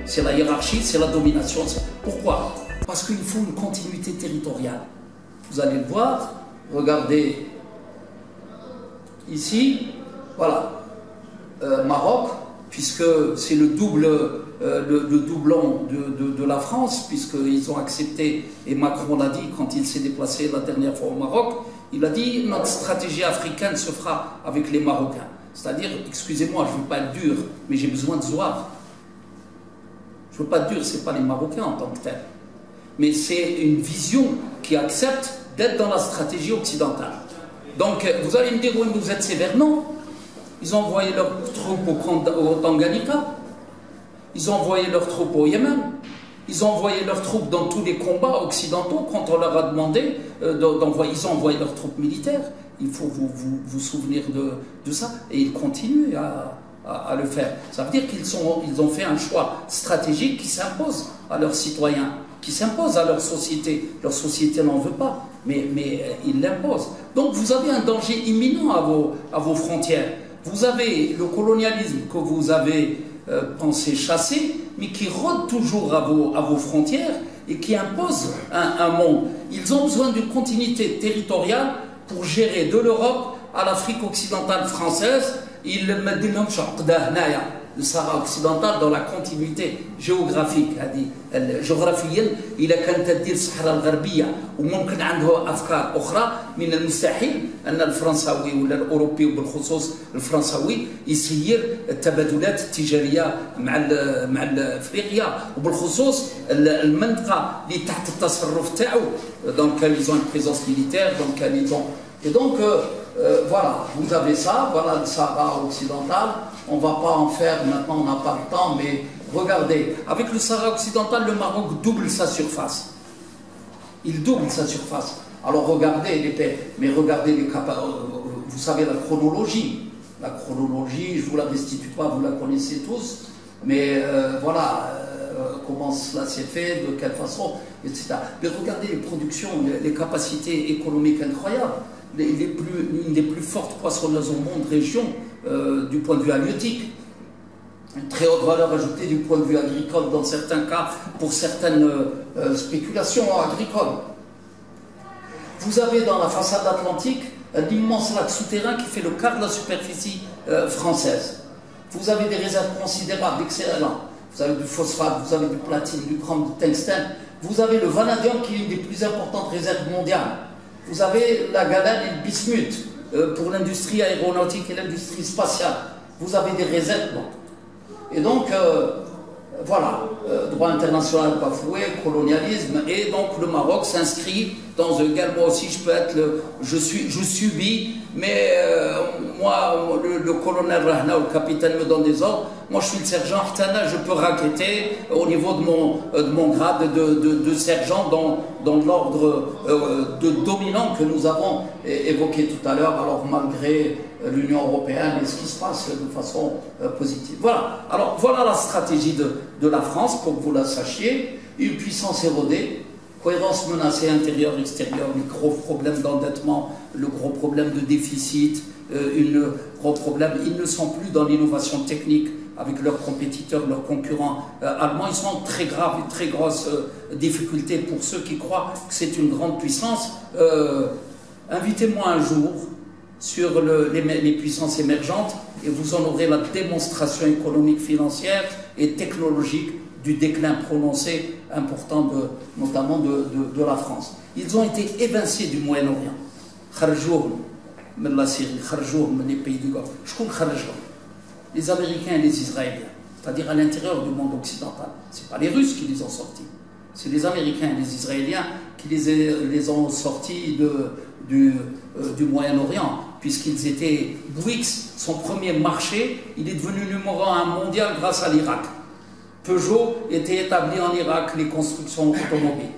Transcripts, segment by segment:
c'est la hiérarchie, c'est la domination. Pourquoi? Parce qu'il faut une continuité territoriale. Vous allez le voir, regardez ici, voilà, Maroc, puisque c'est le doublon de la France, puisqu'ils ont accepté, et Macron l'a dit quand il s'est déplacé la dernière fois au Maroc, il a dit notre stratégie africaine se fera avec les Marocains. C'est-à-dire, excusez-moi, je ne veux pas être dur, mais j'ai besoin de Zouar. Je ne veux pas être dur, ce n'est pas les Marocains en tant que tels. Mais c'est une vision qui accepte d'être dans la stratégie occidentale. Donc, vous allez me dire, oui, vous êtes sévère. Non. Ils ont envoyé leurs troupes au Tanganyika. Ils ont envoyé leurs troupes au Yémen. Ils ont envoyé leurs troupes dans tous les combats occidentaux quand on leur a demandé d'envoyer. Ils ont envoyé leurs troupes militaires. Il faut vous souvenir de ça. Et ils continuent à le faire. Ça veut dire qu'ils ont fait un choix stratégique qui s'impose à leurs citoyens, qui s'impose à leur société. Leur société n'en veut pas, mais ils l'imposent. Donc vous avez un danger imminent à vos frontières. Vous avez le colonialisme que vous avez pensé chasser, mais qui rôde toujours à vos frontières et qui impose un monde. Ils ont besoin d'une continuité territoriale pour gérer de l'Europe à l'Afrique occidentale française. Le Sahara occidental dans la continuité géographique. جغرافيا إذا كانت تدير الصحراء الغربية وممكن عنده أفكار أخرى من المستحيل أن الفرنساوي ولا الأوروبي وبالخصوص الفرنساوي يسير التبادلات التجارية مع أفريقيا وبالخصوص المنطقة اللي تحت التصرف تاعو donc ils ont une présence militaire donc ils ont et donc voilà vous avez ça voilà le Sahara occidental. On ne va pas en faire, maintenant on n'a pas le temps, mais regardez, avec le Sahara occidental, le Maroc double sa surface. Il double sa surface. Alors regardez les pays, mais regardez vous savez la chronologie. La chronologie, je ne vous la restitue pas, vous la connaissez tous, mais voilà comment cela s'est fait, de quelle façon, etc. Mais regardez les productions, les capacités économiques incroyables. Une des plus fortes poissonneuses au monde, région, du point de vue halieutique. Une très haute valeur ajoutée du point de vue agricole, dans certains cas, pour certaines spéculations agricoles. Vous avez dans la façade atlantique un immense lac souterrain qui fait le quart de la superficie française. Vous avez des réserves considérables, excellentes. Vous avez du phosphate, vous avez du platine, du chrome, du tungstène. Vous avez le vanadium qui est une des plus importantes réserves mondiales. Vous avez la galène et le bismuth pour l'industrie aéronautique et l'industrie spatiale. Vous avez des réserves. Et donc, voilà, droit international bafoué, colonialisme, et donc le Maroc s'inscrit dans un guerre. Moi aussi, je peux être je subis, mais moi, le colonel Rahna ou le capitaine me donne des ordres. Moi, je suis le sergent Htana, je peux raqueter au niveau de mon grade de sergent dans l'ordre dominant que nous avons évoqué tout à l'heure, alors malgré l'Union européenne et ce qui se passe de façon positive. Voilà, alors voilà la stratégie de la France, pour que vous la sachiez. Une puissance érodée, cohérence menacée intérieure-extérieure, les gros problèmes d'endettement, le gros problème de déficit, gros problème. Ils ne sont plus dans l'innovation technique avec leurs compétiteurs, leurs concurrents allemands. Ils sont en très graves et très grosses difficultés pour ceux qui croient que c'est une grande puissance. Invitez-moi un jour sur les puissances émergentes et vous en aurez la démonstration économique, financière et technologique du déclin prononcé important notamment de la France. Ils ont été évincés du Moyen-Orient. Kharjouhum min la Syrie, kharjouhum min les pays du Golfe. Les Américains et les Israéliens, c'est-à-dire à l'intérieur du monde occidental. Ce n'est pas les Russes qui les ont sortis, c'est les Américains et les Israéliens qui les ont sortis du Moyen-Orient, puisqu'ils étaient... Bouygues, son premier marché, il est devenu numéro 1 mondial grâce à l'Irak. Peugeot était établi en Irak, les constructions automobiles.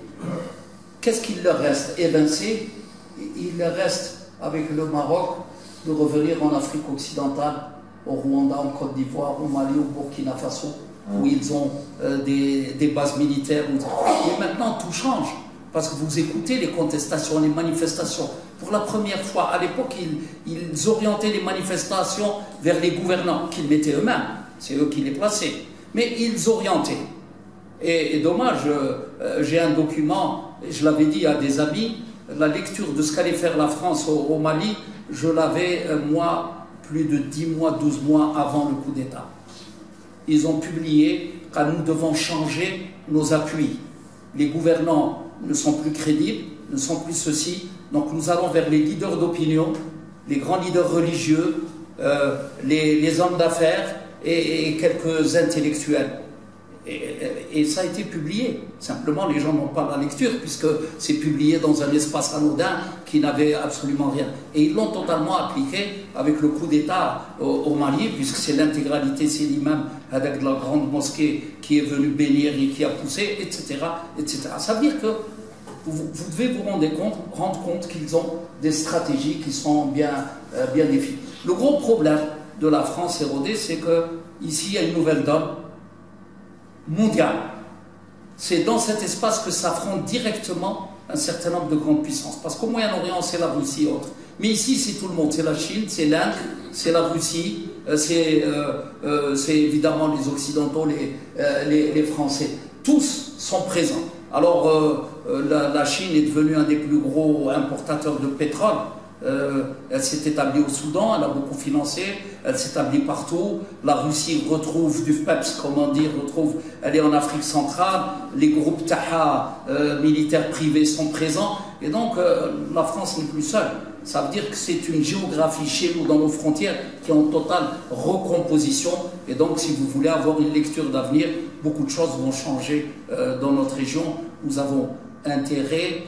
Qu'est-ce qu'il leur reste? Évincé, il leur reste, avec le Maroc, de revenir en Afrique occidentale, au Rwanda, en Côte d'Ivoire, au Mali, au Burkina Faso, où ils ont des bases militaires. Et maintenant, tout change. Parce que vous écoutez les contestations, les manifestations. Pour la première fois, à l'époque, ils orientaient les manifestations vers les gouvernants, qu'ils mettaient eux-mêmes. C'est eux qui les plaçaient. Mais ils orientaient. Et dommage, j'ai un document, je l'avais dit à des amis, la lecture de ce qu'allait faire la France au Mali, je l'avais, moi, plus de 10 mois, 12 mois avant le coup d'État. Ils ont publié que nous devons changer nos appuis. Les gouvernants ne sont plus crédibles, ne sont plus ceci. Donc nous allons vers les leaders d'opinion, les grands leaders religieux, les hommes d'affaires et quelques intellectuels. Et ça a été publié. Simplement, les gens n'ont pas la lecture puisque c'est publié dans un espace anodin qui n'avait absolument rien. Et ils l'ont totalement appliqué avec le coup d'État au Mali, puisque c'est l'intégralité, c'est l'imam avec la grande mosquée qui est venu bénir et qui a poussé, etc. etc. Ça veut dire que vous devez vous rendre compte qu'ils ont des stratégies qui sont bien définies. Le gros problème de la France érodée, c'est qu'ici, il y a une nouvelle donne mondiale. C'est dans cet espace que s'affrontent directement un certain nombre de grandes puissances. Parce qu'au Moyen-Orient, c'est la Russie et autres. Mais ici, c'est tout le monde. C'est la Chine, c'est l'Inde, c'est la Russie, c'est évidemment les Occidentaux, les Français. Tous sont présents. Alors, la Chine est devenue un des plus gros importateurs de pétrole. Elle s'est établie au Soudan, elle a beaucoup financé, elle s'établit partout. La Russie retrouve du PEPS, comment dire, elle est en Afrique centrale, les groupes Taha militaires privés sont présents, et donc la France n'est plus seule. Ça veut dire que c'est une géographie chez nous, dans nos frontières, qui est en totale recomposition, et donc si vous voulez avoir une lecture d'avenir, beaucoup de choses vont changer dans notre région. Nous avons intérêt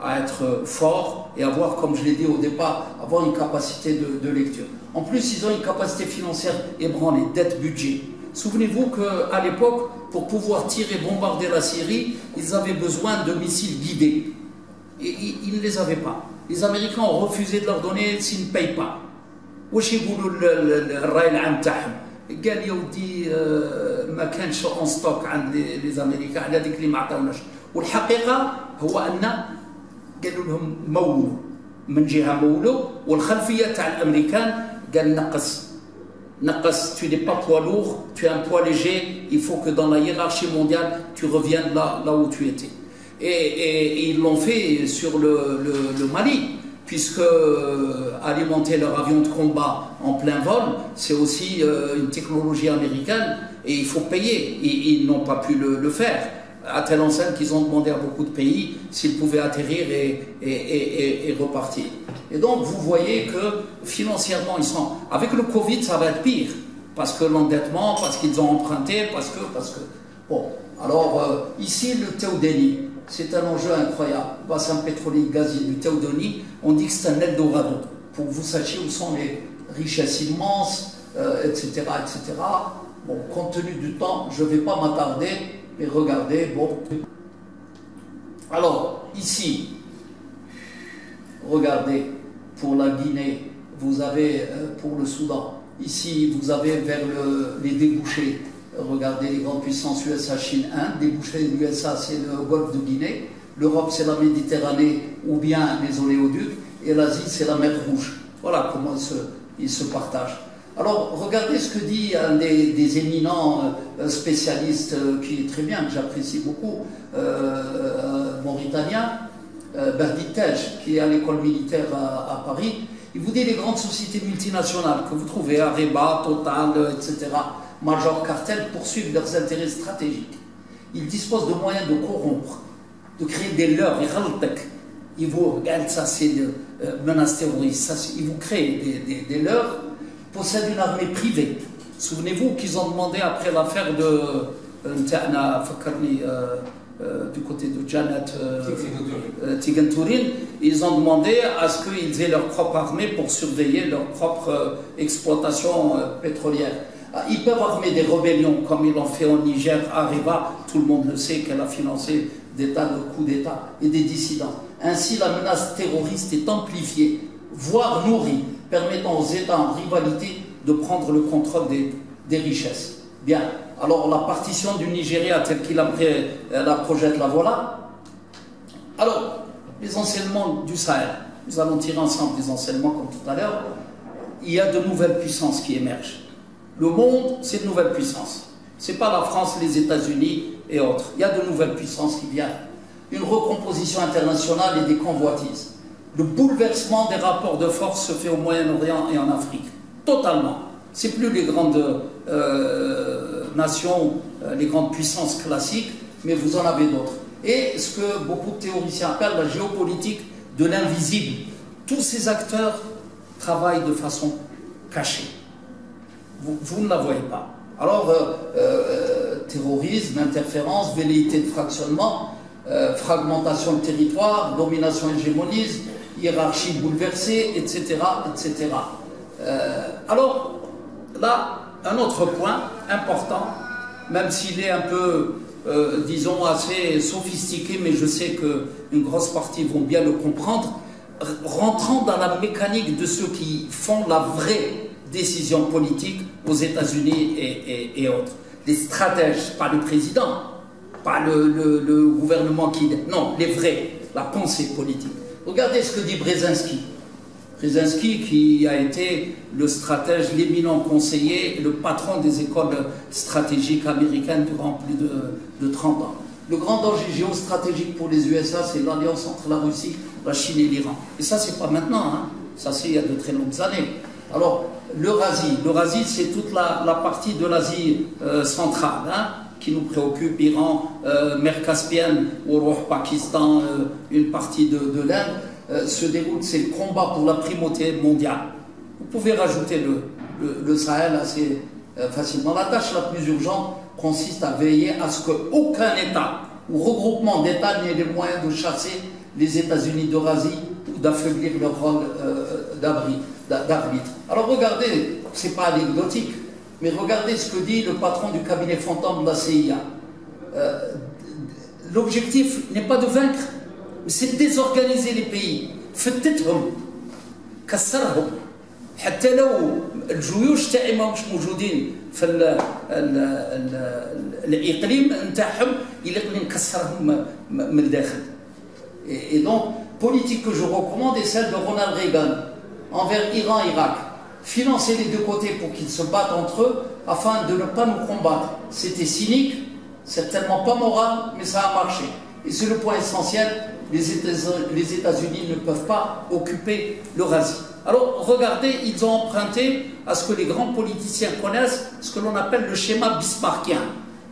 à être fort et avoir, comme je l'ai dit au départ, avoir une capacité de lecture. En plus, ils ont une capacité financière ébranlée, dette budget. Souvenez-vous qu'à l'époque, pour pouvoir tirer, bombarder la Syrie, ils avaient besoin de missiles guidés. Et ils ne les avaient pas. Les Américains ont refusé de leur donner s'ils ne payent pas. واش يقولوا الرأي العام تاعهم؟ قال يا ودي ما كانش اون ستوك عند لي امريكان على هذيك اللي ما عطاوناش. والحقيقه هو ان قالوا لهم مولوا من جهه مولوا، والخلفيه تاع الامريكان قال نقص tu n'es pas poids lourd, tu es un poids léger, il faut que dans la hiérarchie mondiale tu reviennes là où tu étais. Et ils l'ont fait sur le Mali, puisque alimenter leur avion de combat en plein vol, c'est aussi une technologie américaine et il faut payer. Et ils n'ont pas pu le faire. À telle enseigne qu'ils ont demandé à beaucoup de pays s'ils pouvaient atterrir et repartir. Et donc vous voyez que financièrement ils sont... Avec le Covid ça va être pire, parce que l'endettement, parce qu'ils ont emprunté, parce que... Bon, alors ici le Théodénie, c'est un enjeu incroyable. Bassin pétrolier gazier du Théodénie, on dit que c'est un Eldorado, pour que vous sachiez où sont les richesses immenses, etc., etc. Bon, compte tenu du temps, je ne vais pas m'attarder. Et regardez, bon. Alors, ici, regardez, pour la Guinée, vous avez, pour le Soudan, ici, vous avez vers les débouchés, regardez les grandes puissances USA, Chine, Inde, débouchés de l'USA, c'est le golfe de Guinée, l'Europe, c'est la Méditerranée ou bien les oléoducs, et l'Asie, c'est la mer Rouge. Voilà comment ils se partagent. Alors, regardez ce que dit un des éminents spécialistes qui est très bien, que j'apprécie beaucoup, mauritanien, Berditej, qui est à l'école militaire à Paris. Il vous dit les grandes sociétés multinationales que vous trouvez, Areva, Total, etc., Major Cartel, poursuivent leurs intérêts stratégiques. Ils disposent de moyens de corrompre, de créer des leurres, ils vous regardent, ça c'est menace terroriste, ils vous créent des leurres, possèdent une armée privée. Souvenez-vous qu'ils ont demandé après l'affaire du côté de Janet Tigantourin, ils ont demandé à ce qu'ils aient leur propre armée pour surveiller leur propre exploitation pétrolière. Ils peuvent armer des rébellions comme ils l'ont fait au Niger, Areva, tout le monde le sait qu'elle a financé des tas de coups d'État et des dissidents. Ainsi, la menace terroriste est amplifiée, voire nourrie, permettant aux États en rivalité de prendre le contrôle des richesses. Bien, alors la partition du Nigeria telle qu'il la projette, la voilà. Alors, les enseignements du Sahel, nous allons tirer ensemble des enseignements comme tout à l'heure. Il y a de nouvelles puissances qui émergent. Le monde, c'est de nouvelles puissances. Ce n'est pas la France, les États-Unis et autres. Il y a de nouvelles puissances qui viennent. Une recomposition internationale et des convoitises. Le bouleversement des rapports de force se fait au Moyen-Orient et en Afrique. Totalement. Ce n'est plus les grandes nations, les grandes puissances classiques, mais vous en avez d'autres. Et ce que beaucoup de théoriciens appellent la géopolitique de l'invisible. Tous ces acteurs travaillent de façon cachée. Vous ne la voyez pas. Alors, terrorisme, interférence, velléité de fractionnement, fragmentation de territoire, domination, hégémonisme, hiérarchie bouleversée, etc. etc. Alors, là, un autre point important, même s'il est un peu, disons, assez sophistiqué, mais je sais qu'une grosse partie vont bien le comprendre, rentrant dans la mécanique de ceux qui font la vraie décision politique aux États-Unis et autres. Les stratèges, pas le président, pas le gouvernement qui... Non, les vrais, la pensée politique. Regardez ce que dit Brzezinski. Brzezinski qui a été le stratège, l'éminent conseiller, le patron des écoles stratégiques américaines durant plus de 30 ans. Le grand danger géostratégique pour les USA, c'est l'alliance entre la Russie, la Chine et l'Iran. Et ça, c'est pas maintenant, hein. Ça, c'est il y a de très longues années. Alors, l'Eurasie, c'est toute la partie de l'Asie centrale, hein, qui nous préoccupe, Iran, mer Caspienne, Pakistan, une partie de l'Inde, se déroule, c'est le combat pour la primauté mondiale. Vous pouvez rajouter le Sahel assez facilement. La tâche la plus urgente consiste à veiller à ce qu'aucun État ou regroupement d'États n'ait les moyens de chasser les États-Unis d'Eurasie ou d'affaiblir leur rôle d'arbitre. Alors regardez, c'est pas anecdotique, mais regardez ce que dit le patron du cabinet fantôme de la CIA. L'objectif n'est pas de vaincre, mais c'est de désorganiser les pays. فتتهم كسرهم حتى لو الجيوش تاعي ماهمش موجودين في الاقليم نتاعهم يلقني نكسرهم من الداخل. Et donc, politique que je recommande est celle de Ronald Reagan envers Iran et Irak. Financer les deux côtés pour qu'ils se battent entre eux afin de ne pas nous combattre. C'était cynique, certainement pas moral, mais ça a marché. Et c'est le point essentiel, les États-Unis ne peuvent pas occuper l'Eurasie. Alors regardez, ils ont emprunté à ce que les grands politiciens connaissent, ce que l'on appelle le schéma bismarckien.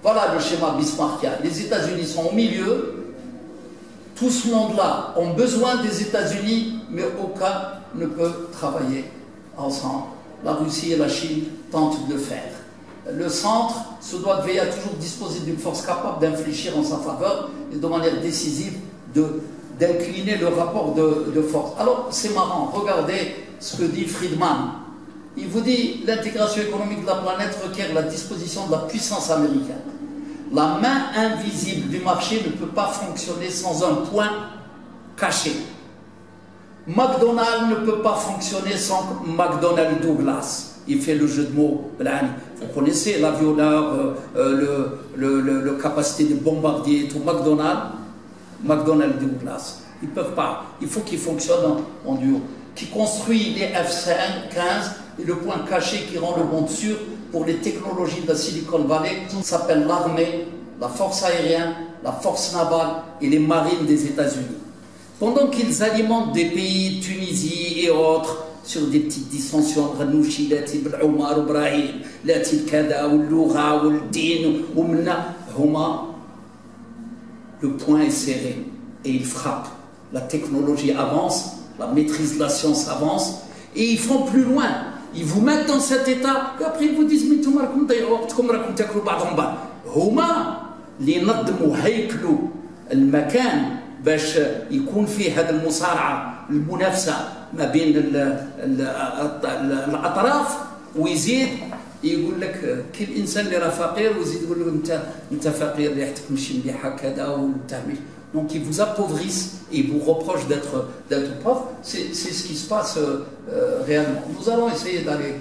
Voilà le schéma bismarckien. Les États-Unis sont au milieu. Tout ce monde-là ont besoin des États-Unis, mais aucun ne peut travailler ensemble. La Russie et la Chine tentent de le faire. Le centre se doit de veiller à toujours disposer d'une force capable d'infléchir en sa faveur et de manière décisive d'incliner le rapport de force. Alors c'est marrant, regardez ce que dit Friedman. Il vous dit l'intégration économique de la planète requiert la disposition de la puissance américaine. La main invisible du marché ne peut pas fonctionner sans un point caché. McDonald's ne peut pas fonctionner sans McDonnell Douglas. Il fait le jeu de mots. Vous connaissez l'avionneur, le capacité de bombardier, tout McDonnell Douglas. Ils ne peuvent pas. Il faut qu'ils fonctionnent en duo. Qui construit les F-15 et le point caché qui rend le monde sûr pour les technologies de la Silicon Valley. Tout s'appelle l'armée, la force aérienne, la force navale et les marines des États-Unis. Pendant qu'ils alimentent des pays, Tunisie et autres, sur des petites dissensions, le point est serré et il frappe. La technologie avance, la maîtrise de la science avance et ils font plus loin. Ils vous mettent dans cet état et après ils vous disent mais tout هما اللي ينظموا هيكلوا المكان باش يكون فيه هذه المصارعه المنافسه ما بين الاطراف ويزيد يقول لك كي الانسان اللي راه فقير ويزيد يقول له انت فقير ريحتك ماشي مليحه كذا وانت donc ils vous appauvrissent et ils vous reprochent d'être pauvre. C'est ce qui se passe réellement. Nous allons essayer d'aller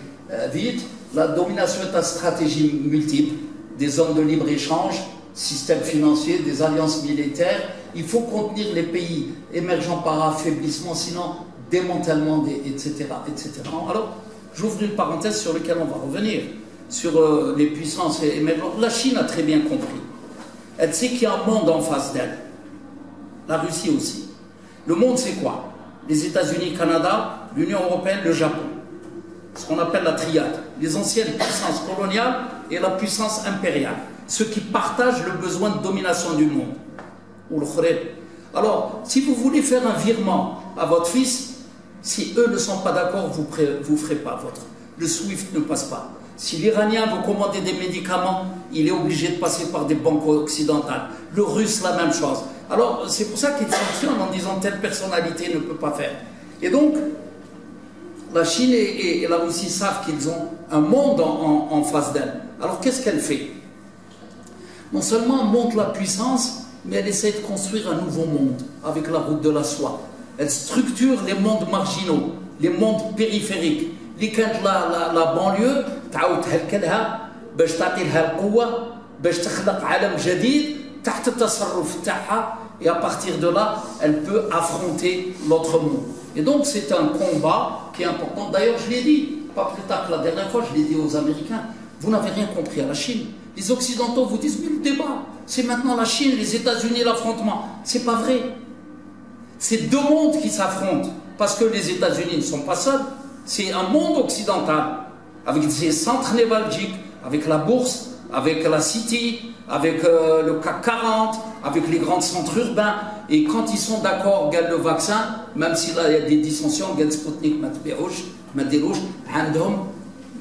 vite. La domination est une stratégie multiple, des zones de libre-échange, système financier, des alliances militaires. Il faut contenir les pays émergents par affaiblissement, sinon démantèlement, etc., etc. Alors, j'ouvre une parenthèse sur laquelle on va revenir. sur les puissances émergentes. La Chine a très bien compris. Elle sait qu'il y a un monde en face d'elle. La Russie aussi. Le monde, c'est quoi? Les États-Unis, Canada, l'Union européenne, le Japon. Ce qu'on appelle la triade. Les anciennes puissances coloniales et la puissance impériale. Ceux qui partagent le besoin de domination du monde. Ou le khoreb. Alors, si vous voulez faire un virement à votre fils, si eux ne sont pas d'accord, vous ne ferez pas votre. Le SWIFT ne passe pas. Si l'Iranien veut commander des médicaments, il est obligé de passer par des banques occidentales. Le Russe, la même chose. Alors, c'est pour ça qu'ils sanctionnent en disant telle personnalité ne peut pas faire. Et donc, la Chine et la Russie savent qu'ils ont un monde en face d'elles. Alors, qu'est-ce qu'elle fait? Non seulement elle monte la puissance, mais elle essaie de construire un nouveau monde avec la route de la soie. Elle structure les mondes marginaux, les mondes périphériques. اللي كانت لا بانليو تعاود تهكلها باش تعطي لها القوه باش تخلق عالم جديد تحت التصرف تاعها et à partir de là elle peut affronter l'autre monde. Et donc c'est un combat qui est important. D'ailleurs je l'ai dit pas plus tard que la dernière fois, je l'ai dit aux Américains, vous n'avez rien compris à la Chine. Les Occidentaux vous disent mais le débat c'est maintenant la Chine, les États-Unis, l'affrontement. C'est pas vrai. C'est deux mondes qui s'affrontent parce que les États-Unis ne sont pas seuls. C'est un monde occidental, avec ses centres névralgiques, avec la bourse, avec la City, avec le CAC 40, avec les grands centres urbains. Et quand ils sont d'accord, gagnent le vaccin, même s'il y a des dissensions, gagnent Sputnik, ما تديروش عندهم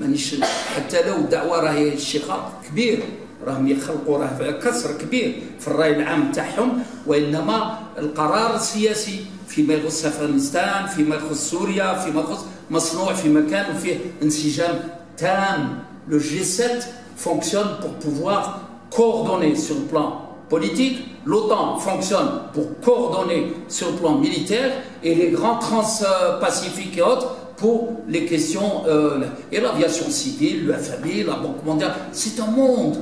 مانيش حتى لو الدعوة راهي الشقاق كبير راهم يخلقوا راه كسر كبير في الرأي العام تاعهم وإنما القرار السياسي فيما يخص أفغانستان فيما يخص سوريا فيما يخص مصنوع في مكان وفيه انسجام تام. Le G7 fonctionne pour pouvoir coordonner sur le plan politique, l'OTAN fonctionne pour coordonner sur le plan militaire et les grands transpacifiques et autres pour les questions et l'aviation civile, le FMI, la Banque mondiale. C'est un monde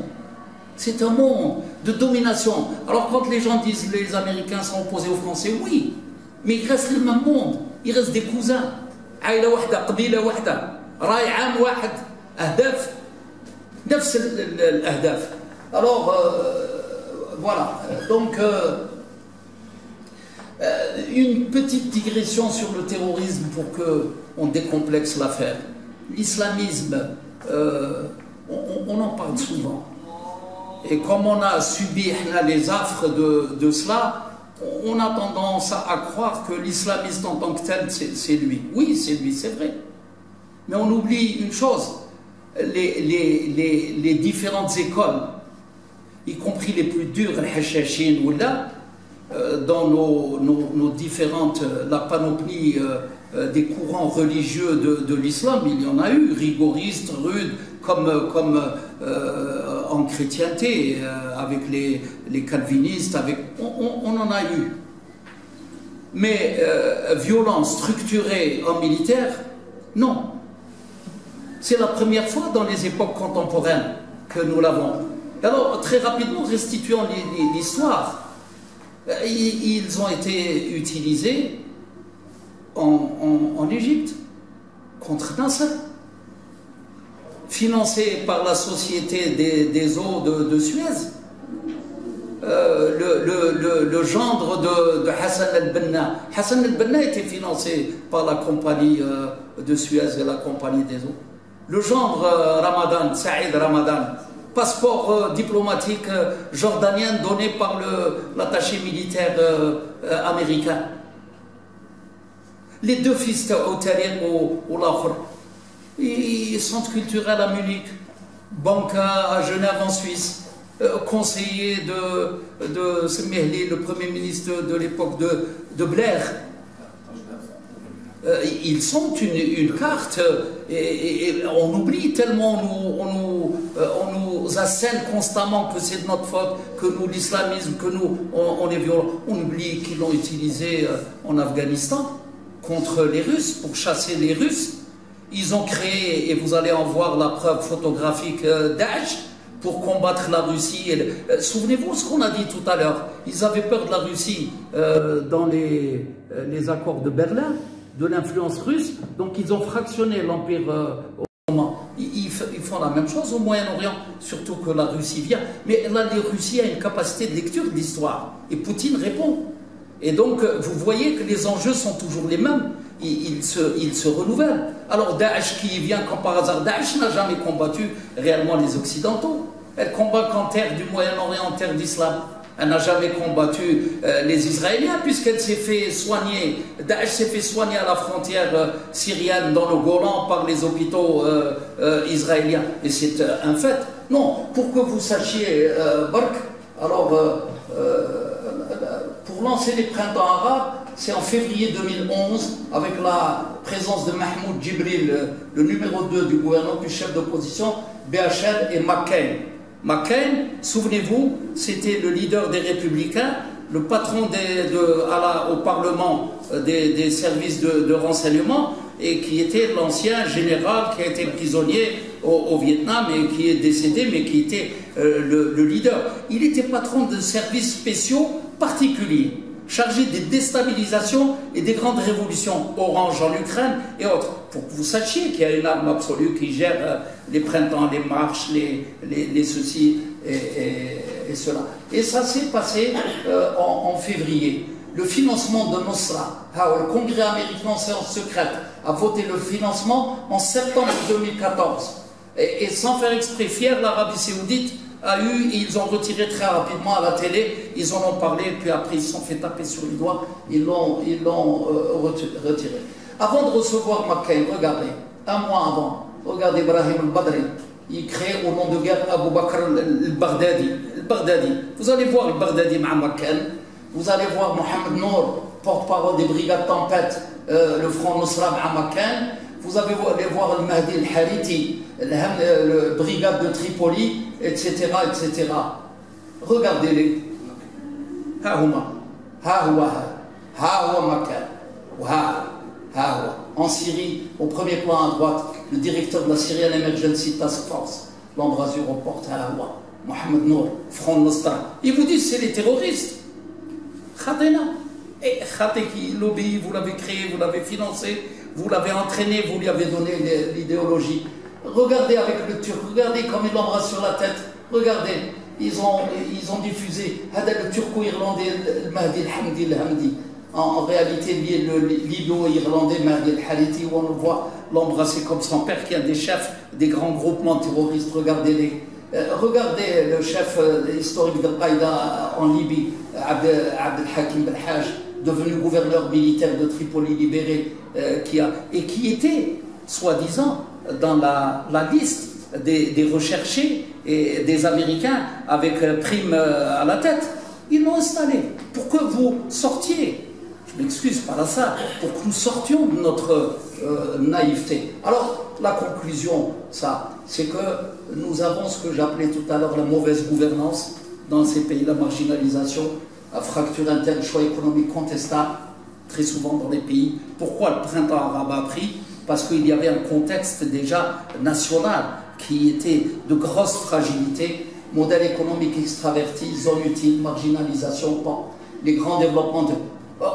de domination. Alors quand les gens disent que les Américains sont opposés aux Français, oui, mais il reste le même monde, il reste des cousins. عائلة واحدة قبيلة واحدة راي عام واحد أهداف نفس الأهداف. Alors voilà, donc une petite digression sur le terrorisme pour qu'on décomplexe l'affaire. L'islamisme, on en parle souvent. Et comme on a subi les affres de cela, on a tendance à croire que l'islamiste en tant que tel, c'est lui. Oui, c'est lui, c'est vrai. Mais on oublie une chose, les différentes écoles, y compris les plus dures, les hachachines ou là, dans nos différentes, la panoplie des courants religieux de l'islam, il y en a eu, rigoristes, rudes, comme en chrétienté, avec les calvinistes, on en a eu. Mais violence structurée en militaire, non. C'est la première fois dans les époques contemporaines que nous l'avons. Alors, très rapidement, restituons l'histoire. Ils ont été utilisés en Égypte contre Nasser, financés par la société des eaux de Suez. Le gendre de Hassan el-Benna. Hassan el-Benna était financé par la compagnie de Suez et la compagnie des eaux. Le gendre Ramadan, Saïd Ramadan, passeport diplomatique jordanien donné par l'attaché militaire américain. Les deux fils au Tariq ou l'autre, centre culturel à Munich, banque à Genève en Suisse, conseiller de Semehli, le premier ministre de l'époque de Blair. Ils sont une carte et on oublie tellement, on nous assène constamment que c'est de notre faute, que nous, l'islamisme, que nous, on est violent. On oublie qu'ils l'ont utilisé en Afghanistan contre les Russes, pour chasser les Russes. Ils ont créé, et vous allez en voir la preuve photographique, Daesh, pour combattre la Russie. Souvenez-vous ce qu'on a dit tout à l'heure. Ils avaient peur de la Russie dans les accords de Berlin, de l'influence russe, donc ils ont fractionné l'Empire ottoman. Ils font la même chose au Moyen-Orient, surtout que la Russie vient. Mais la Russie a une capacité de lecture de l'histoire. Et Poutine répond. Et donc, vous voyez que les enjeux sont toujours les mêmes. Ils se renouvellent. Alors, Daesh qui vient comme par hasard, Daesh n'a jamais combattu réellement les Occidentaux. Elle combat qu'en terre du Moyen-Orient, en terre d'islam. Elle n'a jamais combattu les Israéliens puisqu'elle s'est fait soigner. Daesh s'est fait soigner à la frontière syrienne dans le Golan par les hôpitaux israéliens. Et c'est un fait. Non, pour que vous sachiez, Bark, alors pour lancer les printemps arabes, c'est en février 2011, avec la présence de Mahmoud Djibril, le numéro 2 du gouvernement, du chef d'opposition, BHL et McCain. McCain, souvenez-vous, c'était le leader des Républicains, le patron au Parlement des services de renseignement et qui était l'ancien général qui a été prisonnier au Vietnam et qui est décédé, mais qui était le leader. Il était patron de services spéciaux particuliers, chargé des déstabilisations et des grandes révolutions, Orange en Ukraine et autres. Pour que vous sachiez qu'il y a une arme absolue qui gère les printemps, les marches, les ceci et cela. Et ça s'est passé en février. Le financement de Nusra, le Congrès américain en séance secrète a voté le financement en septembre 2014. Et sans faire exprès, fier, l'Arabie Saoudite ils ont retiré très rapidement à la télé, ils en ont parlé, puis après ils se sont fait taper sur les doigts, ils l'ont retiré. Avant de recevoir McCain, regardez, un mois avant, regardez Ibrahim al-Badri, il crée au nom de guerre Abu Bakr al-Baghdadi. Vous allez voir le Baghdadi à McCain, vous allez voir Mohamed Nour, porte-parole des brigades Tempête, le front Nusra à McCain. Vous allez voir le Mahdi al-Hariti, le brigade de Tripoli, etc. etc. Regardez-les. En Syrie, au premier plan à droite, le directeur de la Syrian Emergency Task Force, l'embrasure aux portes, Mohamed Nour, Front Nostra. Ils vous disent c'est les terroristes. Khadena. Et Khadeki, lobby, vous l'avez créé, vous l'avez financé, vous l'avez entraîné, vous lui avez donné l'idéologie. Regardez avec le Turc, regardez comme il l'embrasse sur la tête. Regardez, ils ont diffusé le turco-irlandais, le Mahdi al-Hamdi. En réalité, lié le libo-irlandais Mahdi al-Hariti, où on le voit l'embrasser comme son père, qui est un des chefs des grands groupements terroristes. Regardez-les. Regardez le chef historique de Qaïda en Libye, Abd al-Hakim Belhaj, devenu gouverneur militaire de Tripoli libéré, qui était, soi-disant, dans la liste des recherchés et des Américains avec prime à la tête. Ils l'ont installé pour que vous sortiez, je m'excuse par ça, pour que nous sortions de notre naïveté. Alors, la conclusion, c'est que nous avons ce que j'appelais tout à l'heure la mauvaise gouvernance dans ces pays, la marginalisation, la fracture interne, choix économique contestable, très souvent dans les pays. Pourquoi le printemps arabe a pris? Parce qu'il y avait un contexte déjà national qui était de grosse fragilité, modèle économique extraverti, zone utile, marginalisation, les grands développements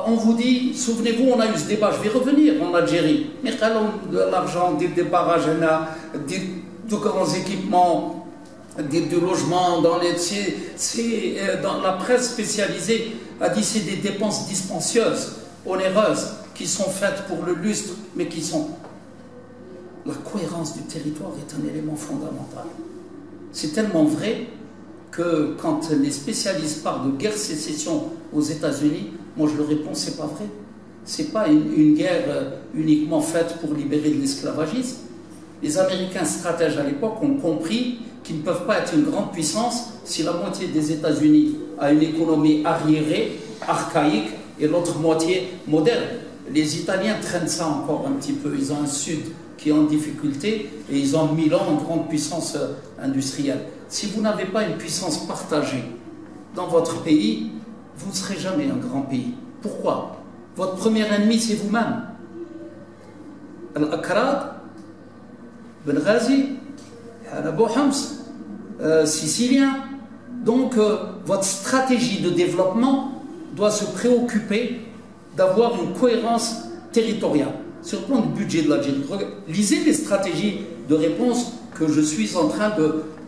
on vous dit, souvenez-vous, on a eu ce débat, je vais revenir en Algérie, mais de l'argent, des barrages, de grands équipements, des logements, dans la presse spécialisée a dit c'est des dépenses dispensieuses, onéreuses, qui sont faites pour le lustre, mais qui sont... La cohérence du territoire est un élément fondamental. C'est tellement vrai que quand les spécialistes parlent de guerre sécession aux États-Unis, moi je leur réponds, c'est pas vrai. C'est pas une guerre uniquement faite pour libérer de l'esclavagisme. Les Américains stratèges à l'époque ont compris qu'ils ne peuvent pas être une grande puissance si la moitié des États-Unis a une économie arriérée, archaïque, et l'autre moitié moderne. Les Italiens traînent ça encore un petit peu. Ils ont un Sud qui est en difficulté et ils ont Milan en grande puissance industrielle. Si vous n'avez pas une puissance partagée dans votre pays, vous ne serez jamais un grand pays. Pourquoi? Votre premier ennemi, c'est vous-même. Al-Akrad, Ben Ghazi, Abu Hams, Sicilien. Donc, votre stratégie de développement doit se préoccuper d'avoir une cohérence territoriale. Sur le plan du budget de l'Algérie, lisez les stratégies de réponse que je suis en train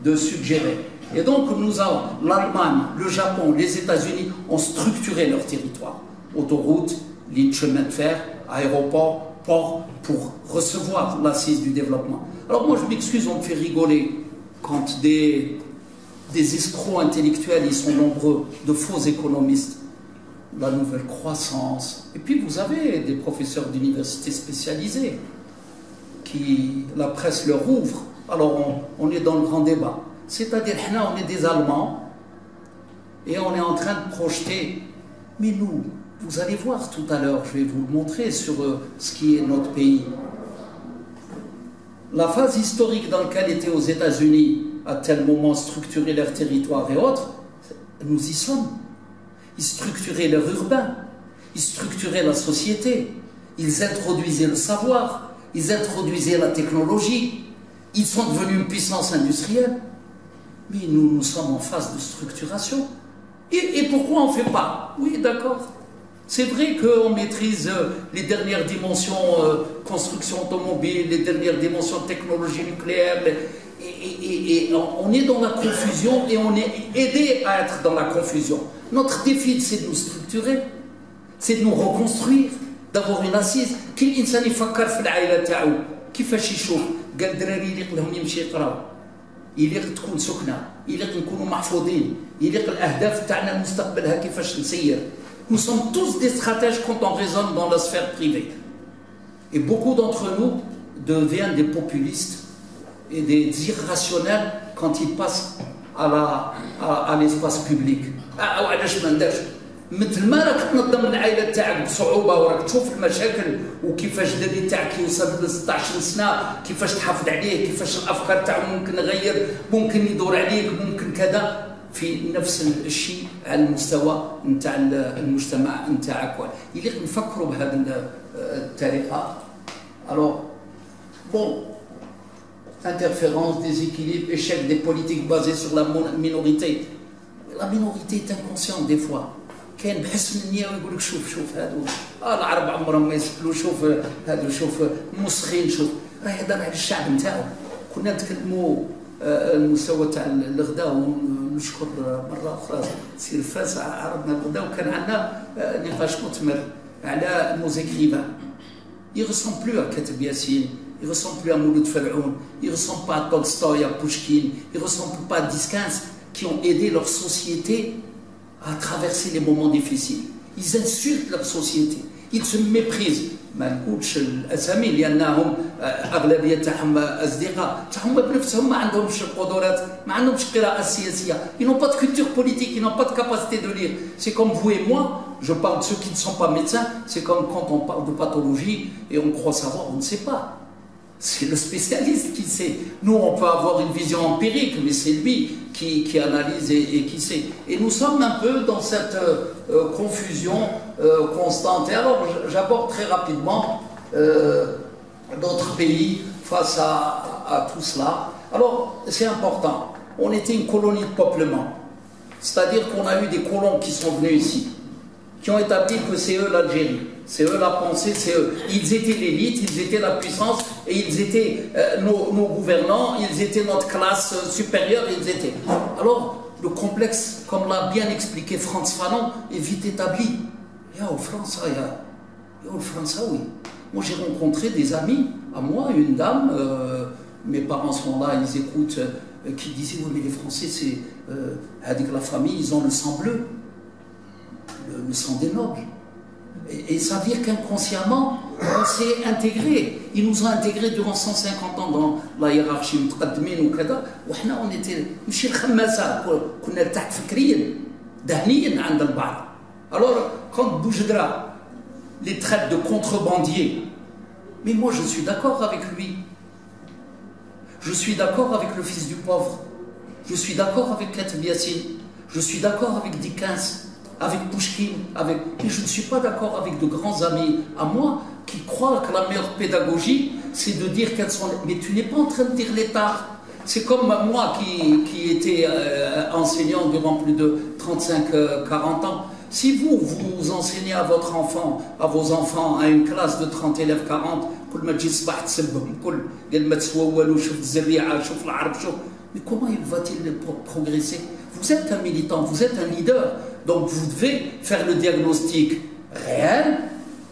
de suggérer. Et donc, nous avons l'Allemagne, le Japon, les États-Unis ont structuré leur territoire. Autoroutes, lignes de chemin de fer, aéroports, ports, pour recevoir l'assise du développement. Alors moi, je m'excuse, on me fait rigoler quand des escrocs intellectuels, ils sont nombreux, de faux économistes, la nouvelle croissance. Et puis vous avez des professeurs d'université spécialisés qui, la presse leur ouvre. Alors on est dans le grand débat. C'est-à-dire, on est des Allemands et on est en train de projeter. Mais nous, vous allez voir tout à l'heure, je vais vous le montrer sur ce qui est notre pays. La phase historique dans laquelle étaient aux États-Unis, à tel moment structurer leur territoire et autres, nous y sommes. Ils structuraient leur urbain, ils structuraient la société, ils introduisaient le savoir, ils introduisaient la technologie, ils sont devenus une puissance industrielle. Mais nous sommes en phase de structuration. Et pourquoi on ne fait pas? Oui, d'accord. C'est vrai qu'on maîtrise les dernières dimensions construction automobile, les dernières dimensions technologie nucléaire, et on est dans la confusion et on est aidé à être dans la confusion. Notre défi, c'est de nous structurer, c'est de nous reconstruire, d'avoir une assise. Quel insan يفكر في العائلة تاعو كيفاش يشوف قال الدراري يليق لهم يمشي يقراو يليق تكون سكنة يليق نكونوا محفوظين يليق الأهداف تاعنا مستقبلها كيفاش نسير. Nous sommes tous des stratèges quand on raisonne dans la sphère privée. Et beaucoup d'entre nous deviennent des populistes et des irrationnels quand ils passent à l'espace public. وعلاش ما ندارش؟ مثل ما راك تنظم العائله تاعك بصعوبه وراك تشوف المشاكل وكيفاش الدري تاعك يوصل ل 16 سنه، كيفاش تحافظ عليه، كيفاش الافكار تاعو ممكن يغير، ممكن يدور عليك، ممكن كذا. في نفس الشيء على المستوى نتاع المجتمع نتاعك يليق نفكروا بهذه الطريقه. Alors bon, interférence, déséquilibre, échec des politiques basées sur la minorité. La minorité est inconsciente des fois. كاين بحسن النيه ويقول لك شوف هادو العرب عمرهم ما يسكلوا، شوف هادو، شوف مسخين، شوف راه يهضر على الشعب نتاعو. كنا نتكلموا المستوى تاع الغداء، ونشكر مره اخرى سير فاس عرضنا الغداء وكان عندنا نقاش مثمر على الموزيكريفان. Ils ne ressemblent plus à Kateb Yassine, ils ne ressemblent plus à Mouloud Fel'oun, ils ne ressemblent pas à Tolstoï, à Pouchkine, ils ne ressemblent pas à 10-15 qui ont aidé leur société à traverser les moments difficiles. Ils insultent leur société, ils se méprisent. ما نقولش الاسامي لانهم اغلبيه تاعهم اصدقاء تاعهم بنفسهم ما عندهمش القدرات، ما عندهمش قراءه سياسيه. Ils n'ont pas de culture politique, ils n'ont pas de capacité de lire. C'est comme vous et moi, je parle de ceux qui ne sont pas médecins, c'est comme quand on parle de pathologie et on croit savoir, on ne sait pas. C'est le spécialiste qui sait. Nous, on peut avoir une vision empirique, mais c'est lui qui analyse et qui sait. Et nous sommes un peu dans cette confusion constante. Et alors, j'aborde très rapidement d'autres pays face à tout cela. Alors, c'est important. On était une colonie de peuplement. C'est-à-dire qu'on a eu des colons qui sont venus ici, qui ont établi que c'est eux l'Algérie. C'est eux la pensée, c'est eux. Ils étaient l'élite, ils étaient la puissance, et ils étaient nos gouvernants, ils étaient notre classe supérieure, ils étaient. Alors, le complexe, comme l'a bien expliqué Frantz Fanon, est vite établi. Il y a au France, oui. Moi, j'ai rencontré des amis, à moi, une dame, mes parents sont là, ils écoutent, qui disaient, oui, mais les Français, c'est avec la famille, ils ont le sang bleu, le sang des nobles. Et ça veut dire qu'inconsciemment, on s'est intégré. Ils nous ont intégrés durant 150 ans dans la hiérarchie متقدمين وكذا، وحنا on était ماشي الخماسة، كنا تحت فكريا ذهنيا عند البعض. Alors quand Boujgdra les traite de contrebandiers, mais moi je suis d'accord avec lui. Je suis d'accord avec le fils du pauvre. Je suis d'accord avec Kateb Yassine. Je suis d'accord avec Dickens, avec Pouchkine, mais je ne suis pas d'accord avec de grands amis à moi qui croient que la meilleure pédagogie, c'est de dire qu'elles sont... Mais tu n'es pas en train de dire l'état. C'est comme moi qui étais enseignant durant plus de 35-40 ans. Si vous enseignez à votre enfant, à vos enfants, à une classe de 30 élèves, 40, mais comment va-t-il progresser? Vous êtes un militant, vous êtes un leader, donc vous devez faire le diagnostic réel.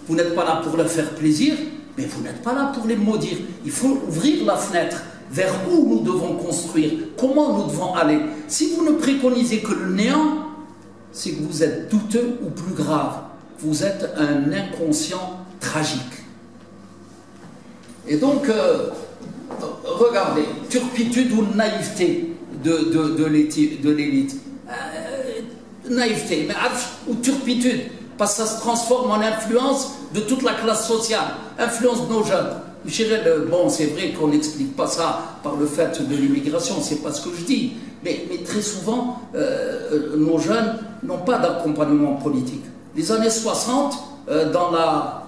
Vous n'êtes pas là pour leur faire plaisir, mais vous n'êtes pas là pour les maudire. Il faut ouvrir la fenêtre vers où nous devons construire, comment nous devons aller. Si vous ne préconisez que le néant, c'est que vous êtes douteux ou plus grave, vous êtes un inconscient tragique. Et donc, regardez, turpitude ou naïveté de l'élite. Naïveté, mais ou turpitude, parce que ça se transforme en influence de toute la classe sociale, influence de nos jeunes. Bon, c'est vrai qu'on n'explique pas ça par le fait de l'immigration, c'est pas ce que je dis, mais très souvent, nos jeunes n'ont pas d'accompagnement politique. Les années 60, dans la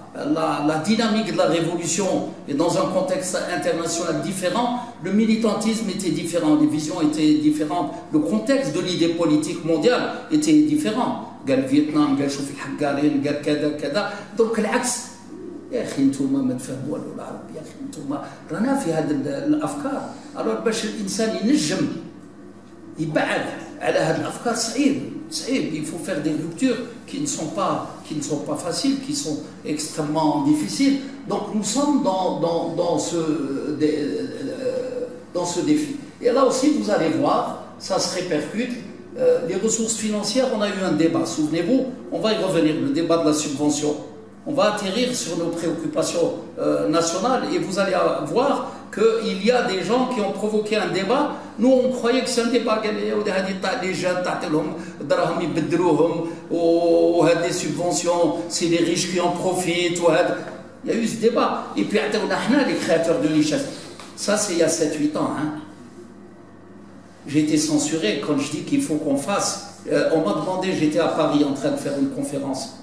dynamique de la révolution et dans un contexte international différent, le militantisme était différent, les visions étaient différentes, le contexte de l'idée politique mondiale était différent. قال فيتنام قال شوف الحقارين قال كذا كذا دونك العكس يا اخي انتم ما تفهموا والو العرب يا اخي انتم رانا في هذه الافكار الوغ باش الانسان ينجم يبعد على هذه الافكار صعيب il faut faire des ruptures qui ne sont pas faciles, qui sont extrêmement difficiles. Donc nous sommes dans ce défi. Et là aussi vous allez voir, ça se répercute. Les ressources financières, on a eu un débat, souvenez-vous, on va y revenir, le débat de la subvention. On va atterrir sur nos préoccupations nationales et vous allez voir qu'il y a des gens qui ont provoqué un débat. Nous, on croyait que c'est un débat, les jeunes, des subventions, c'est les riches qui en profitent. Il y a eu ce débat. Et puis, les créateurs de richesse. Ça, c'est il y a 7-8 ans. Hein. J'ai été censuré quand je dis qu'il faut qu'on fasse. On m'a demandé, j'étais à Paris en train de faire une conférence.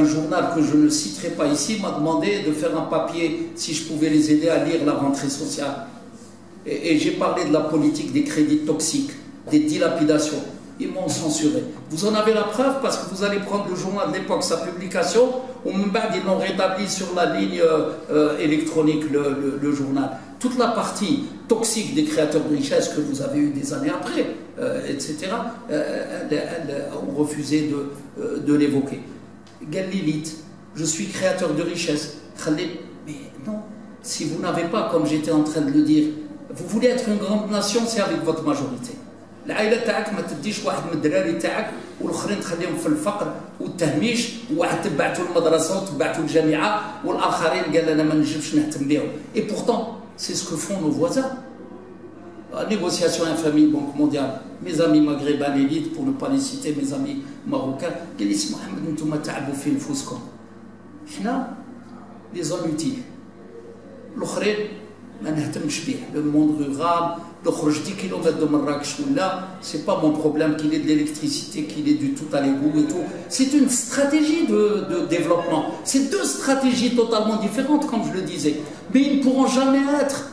Un journal que je ne citerai pas ici m'a demandé de faire un papier si je pouvais les aider à lire la rentrée sociale. Et j'ai parlé de la politique des crédits toxiques, des dilapidations. Ils m'ont censuré. Vous en avez la preuve parce que vous allez prendre le journal de l'époque, sa publication, ou même ils l'ont rétabli sur la ligne électronique, le journal. Toute la partie toxique des créateurs de richesse que vous avez eu des années après, etc., ont refusé de l'évoquer. Galilite, je suis créateur de richesse. Mais non, si vous n'avez pas, comme j'étais en train de le dire, vous voulez être une grande nation, c'est avec votre majorité. العائله تاعك ما تديش واحد من الدراري تاعك والاخرين تخليهم في الفقر والتهميش وواحد تبعته المدرسه وتبعته الجامعه والاخرين قال انا ما نجمش نهتم بهم. Et pourtant, c'est ce que font nos voisins. La négociation infamie Banque mondiale, mes amis maghrébins l'élite, pour ne pas les citer, mes amis marocains, قال لي سي محمد انتم تعبوا في نفوسكم. حنا les hommes utiles. الاخرين ما نهتمش به. Le monde rural, نخرج 10 km de Marrakech ولا, c'est pas mon problème qu'il ait de l'électricité, qu'il ait du tout à l'égout et tout. C'est une stratégie de développement. C'est deux stratégies totalement différentes, comme je le disais. Mais ils ne pourront jamais être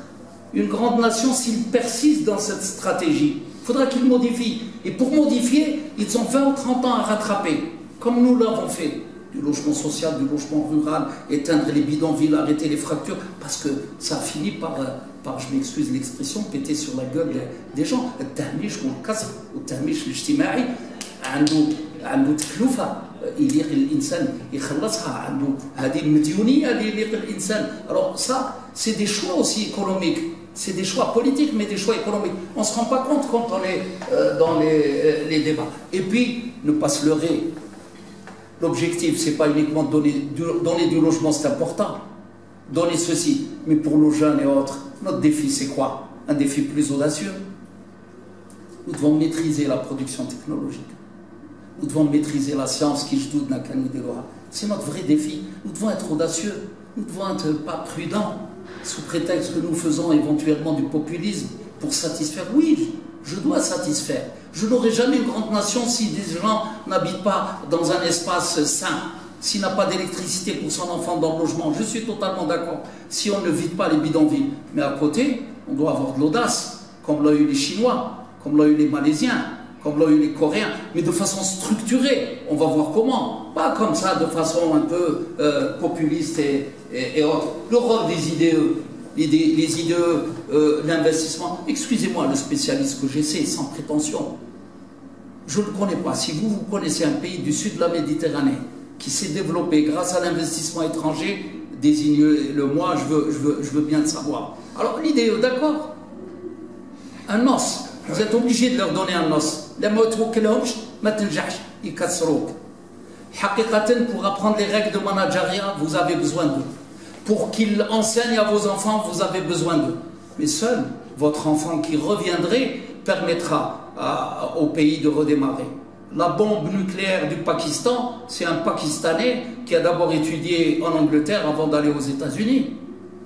une grande nation s'ils persistent dans cette stratégie. Il faudra qu'ils modifient. Et pour modifier, ils ont 20 ou 30 ans à rattraper, comme nous l'avons fait. Du logement social, du logement rural, éteindre les bidonvilles, arrêter les fractures, parce que ça finit par je m'excuse l'expression, péter sur la gueule des gens. التهميش والكسر والتهميش الاجتماعي عنده تكلفة يليق الإنسان يخلصها, عنده هذه المديونية اللي يليق الإنسان. Alors ça, c'est des choix aussi économiques. C'est des choix politiques, mais des choix économiques. On ne se rend pas compte quand on est dans les débats. Et puis, ne pas se leurrer. L'objectif, ce n'est pas uniquement donner du logement, c'est important. Donner ceci. Mais pour nos jeunes et autres, notre défi, c'est quoi? Un défi plus audacieux. Nous devons maîtriser la production technologique. Nous devons maîtriser la science qui je doute n'a qu'un idéal. C'est notre vrai défi. Nous devons être audacieux. Nous devons être pas prudents, sous prétexte que nous faisons éventuellement du populisme pour satisfaire. Oui, je dois satisfaire. Je n'aurai jamais une grande nation si des gens n'habitent pas dans un espace sain, s'il n'a pas d'électricité pour son enfant dans le logement. Je suis totalement d'accord. Si on ne vide pas les bidonvilles. Mais à côté, on doit avoir de l'audace, comme l'ont eu les Chinois, comme l'ont eu les Malaisiens, comme l'ont eu les Coréens, mais de façon structurée. On va voir comment. Pas comme ça, de façon un peu populiste et autres. Le rôle des IDE, les IDE, l'investissement. Excusez-moi, le spécialiste que j'essaie, sans prétention. Je ne le connais pas. Si vous connaissez un pays du sud de la Méditerranée qui s'est développé grâce à l'investissement étranger, désignez-le moi, je veux bien le savoir. Alors l'IDE, d'accord. Un os. Vous êtes obligé de leur donner un os. Pour apprendre les règles de managériat, vous avez besoin d'eux. Pour qu'ils enseignent à vos enfants, vous avez besoin d'eux. Mais seul votre enfant qui reviendrait permettra au pays de redémarrer. La bombe nucléaire du Pakistan, c'est un Pakistanais qui a d'abord étudié en Angleterre avant d'aller aux États-Unis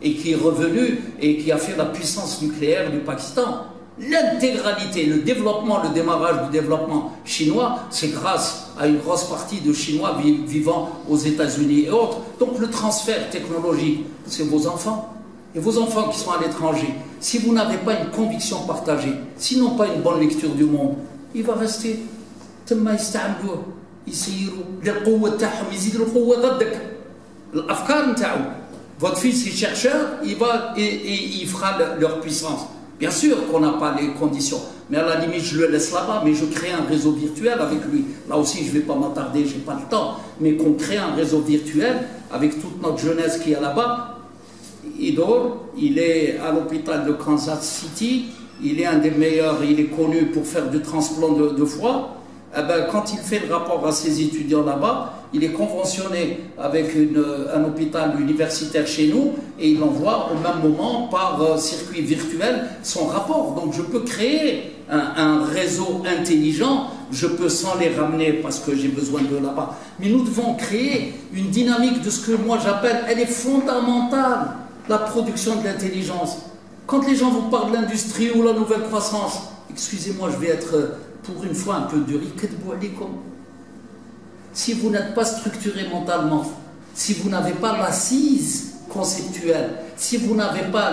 et qui est revenu et qui a fait la puissance nucléaire du Pakistan. L'intégralité, le démarrage du développement chinois, c'est grâce à une grosse partie de Chinois vivant aux États-Unis et autres. Donc le transfert technologique, c'est vos enfants. Et vos enfants qui sont à l'étranger, si vous n'avez pas une conviction partagée, sinon pas une bonne lecture du monde, il va rester. Votre fils est chercheur, il fera leur puissance. Bien sûr qu'on n'a pas les conditions, mais à la limite, je le laisse là-bas, mais je crée un réseau virtuel avec lui. Là aussi, je ne vais pas m'attarder, je n'ai pas le temps, mais qu'on crée un réseau virtuel avec toute notre jeunesse qui est là-bas. Idor, il est à l'hôpital de Kansas City, il est un des meilleurs, il est connu pour faire du transplant de foie. Eh ben, quand il fait le rapport à ses étudiants là-bas, il est conventionné avec un hôpital universitaire chez nous et il envoie au même moment par circuit virtuel son rapport. Donc je peux créer un réseau intelligent, je peux sans les ramener parce que j'ai besoin de là-bas. Mais nous devons créer une dynamique de ce que moi j'appelle, elle est fondamentale, la production de l'intelligence. Quand les gens vous parlent de l'industrie ou la nouvelle croissance, excusez-moi, je vais être pour une fois un peu dur. Si vous n'êtes pas structuré mentalement, si vous n'avez pas l'assise conceptuelle, si vous n'avez pas